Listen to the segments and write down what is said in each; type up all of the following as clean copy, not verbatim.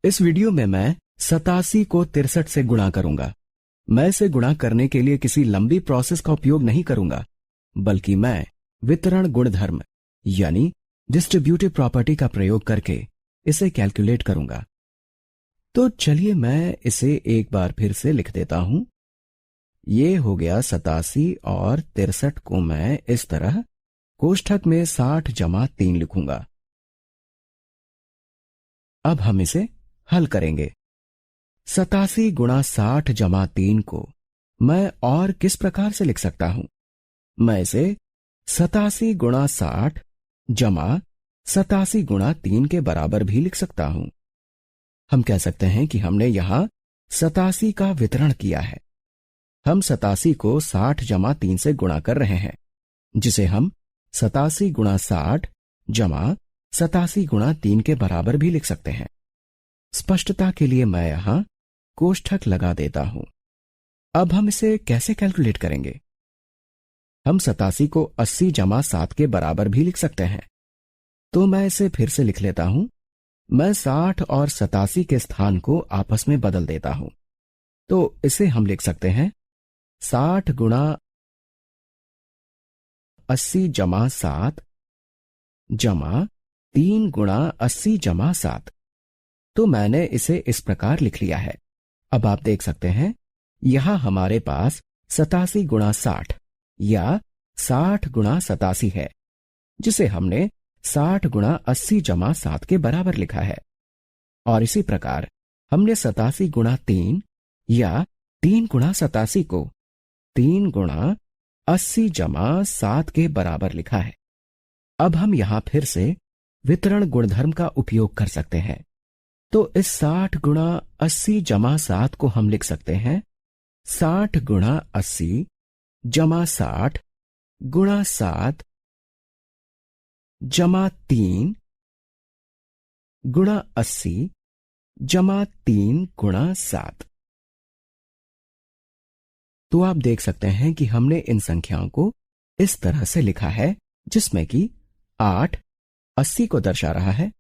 इस वीडियो में मैं 87 को 63 से गुणा करूंगा। मैं इसे गुणा करने के लिए किसी लंबी प्रोसेस का उपयोग नहीं करूंगा, बल्कि मैं वितरण गुणधर्म यानी डिस्ट्रीब्यूटिव प्रॉपर्टी का प्रयोग करके इसे कैलकुलेट करूंगा। तो चलिए मैं इसे एक बार फिर से लिख देता हूं। ये हो गया 87 और 63 को मैं इस तरह कोष्ठक में 60 जमा 3 लिखूंगा। अब हम इसे हल करेंगे। 87 गुणा 60 जमा 3 को मैं और किस प्रकार से लिख सकता हूं? मैं इसे 87 गुणा 60 जमा 87 गुणा 3 के बराबर भी लिख सकता हूं। हम कह सकते हैं कि हमने यहां 87 का वितरण किया है। हम 87 को 60 जमा 3 से गुणा कर रहे हैं, जिसे हम 87 गुणा 60 जमा 87 गुणा 3 के बराबर भी लिख सकते हैं। स्पष्टता के लिए मैं यहां कोष्ठक लगा देता हूं। अब हम इसे कैसे कैलकुलेट करेंगे? हम 87 को 80 जमा 7 के बराबर भी लिख सकते हैं। तो मैं इसे फिर से लिख लेता हूं। मैं 60 और 87 के स्थान को आपस में बदल देता हूं। तो इसे हम लिख सकते हैं 60 गुणा 80 जमा 7 जमा 3 गुणा 80 जमा 7। तो मैंने इसे इस प्रकार लिख लिया है। अब आप देख सकते हैं यहां हमारे पास 87 गुणा 60 या 60 गुणा 87 है, जिसे हमने 60 गुणा 80 जमा 7 के बराबर लिखा है। और इसी प्रकार हमने 87 गुणा 3 या 3 गुणा 87 को 3 गुणा 80 जमा 7 के बराबर लिखा है। अब हम यहां फिर से वितरण गुणधर्म का उपयोग कर सकते हैं। तो इस 60 गुणा 80 जमा 7 को हम लिख सकते हैं 60 गुणा 80 जमा 60 गुणा 7 जमा 3 गुणा 80 जमा 3 गुणा 7। तो आप देख सकते हैं कि हमने इन संख्याओं को इस तरह से लिखा है, जिसमें कि 8 80 को दर्शा रहा है,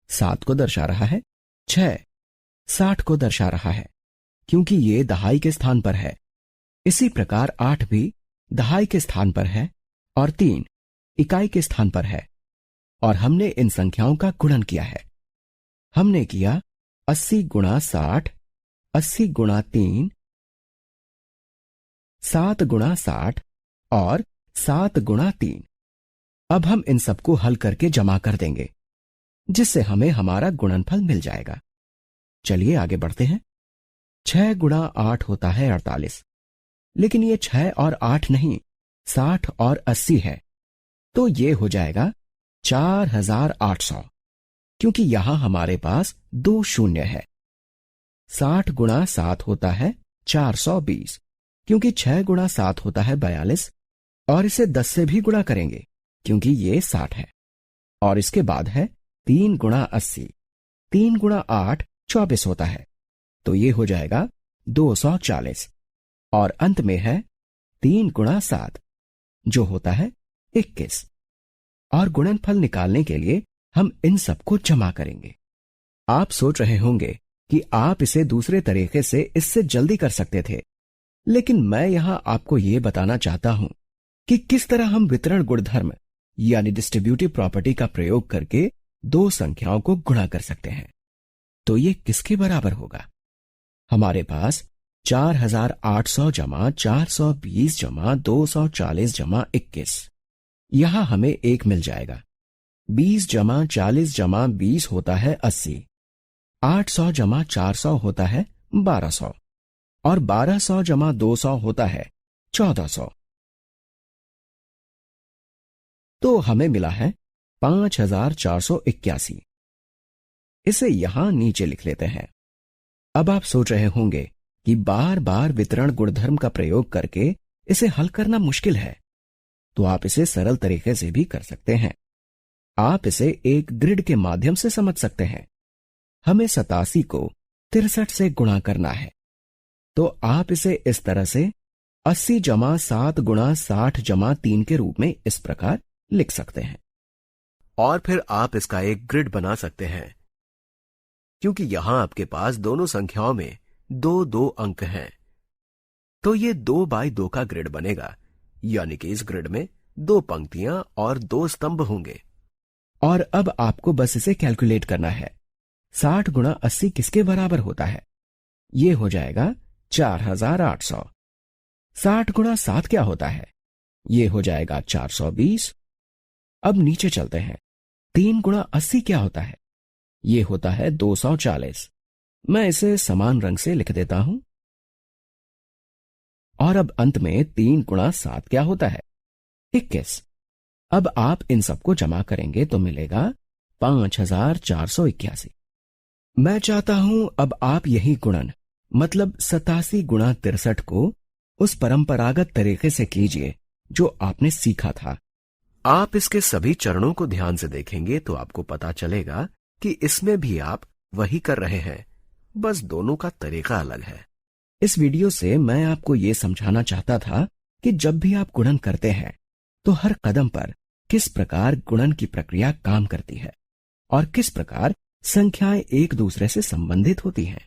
7 को दर्शा रहा है, 6 60 को दर्शा रहा है, क्योंकि ये दहाई के स्थान पर है। इसी प्रकार 8 भी दहाई के स्थान पर है और 3 इकाई के स्थान पर है। और हमने इन संख्याओं का गुणन किया है। हमने किया 80 गुणा 60, 80 गुणा 3, 7 गुणा 60 और 7 गुणा 3। अब हम इन सबको हल करके जमा कर देंगे, जिससे हमें हमारा गुणनफल मिल जाएगा। चलिए आगे बढ़ते हैं। 6 गुणा 8 होता है 48, लेकिन ये 6 और 8 नहीं, 60 और 80 है। तो ये हो जाएगा 4800, क्योंकि यहां हमारे पास 2 शून्य है। 60 गुणा 7 होता है 420, क्योंकि 6 गुणा 7 होता है 42, और इसे 10 से भी गुणा करेंगे क्योंकि ये 60 है। और इसके बाद है 3 गुणा 80, 3 गुणा 8 24 होता है, तो ये हो जाएगा 240। और अंत में है 3 गुणा 7, जो होता है 21। और गुणनफल निकालने के लिए हम इन सबको जमा करेंगे। आप सोच रहे होंगे कि आप इसे दूसरे तरीके से इससे जल्दी कर सकते थे, लेकिन मैं यहां आपको यह बताना चाहता हूं कि किस तरह हम वितरण गुणधर्म यानी डिस्ट्रीब्यूटिव प्रॉपर्टी का प्रयोग करके 2 संख्याओं को गुणा कर सकते हैं। तो ये किसके बराबर होगा? हमारे पास 4800 जमा 420 जमा 240 जमा 21। यहां हमें 1 मिल जाएगा। 20 जमा 40 जमा 20 होता है 80। 800 जमा 400 होता है 1200, और 1200 जमा 200 होता है 1400। तो हमें मिला है 5481। इसे यहां नीचे लिख लेते हैं। अब आप सोच रहे होंगे कि बार बार वितरण गुणधर्म का प्रयोग करके इसे हल करना मुश्किल है। तो आप इसे सरल तरीके से भी कर सकते हैं। आप इसे एक ग्रिड के माध्यम से समझ सकते हैं। हमें 87 को 63 से गुणा करना है, तो आप इसे इस तरह से 80 जमा 7 गुणा 60 जमा 3 के रूप में इस प्रकार लिख सकते हैं। और फिर आप इसका एक ग्रिड बना सकते हैं। क्योंकि यहां आपके पास दोनों संख्याओं में 2-2 अंक हैं। तो ये 2x2 का ग्रिड बनेगा, यानी कि इस ग्रिड में 2 पंक्तियां और 2 स्तंभ होंगे। और अब आपको बस इसे कैलकुलेट करना है। 60 गुणा 80 किसके बराबर होता है? ये हो जाएगा 4800। 60 गुणा 7 क्या होता है? ये हो जाएगा 420। अब नीचे चलते हैं। 3 गुणा 80 क्या होता है? ये होता है 240। मैं इसे समान रंग से लिख देता हूं। और अब अंत में 3 गुणा 7 क्या होता है? 21। अब आप इन सबको जमा करेंगे तो मिलेगा 5481। मैं चाहता हूं अब आप यही गुणन मतलब 87 गुणा 63 को उस परंपरागत तरीके से कीजिए जो आपने सीखा था। आप इसके सभी चरणों को ध्यान से देखेंगे तो आपको पता चलेगा कि इसमें भी आप वही कर रहे हैं, बस दोनों का तरीका अलग है। इस वीडियो से मैं आपको यह समझाना चाहता था कि जब भी आप गुणन करते हैं तो हर कदम पर किस प्रकार गुणन की प्रक्रिया काम करती है और किस प्रकार संख्याएं एक दूसरे से संबंधित होती हैं।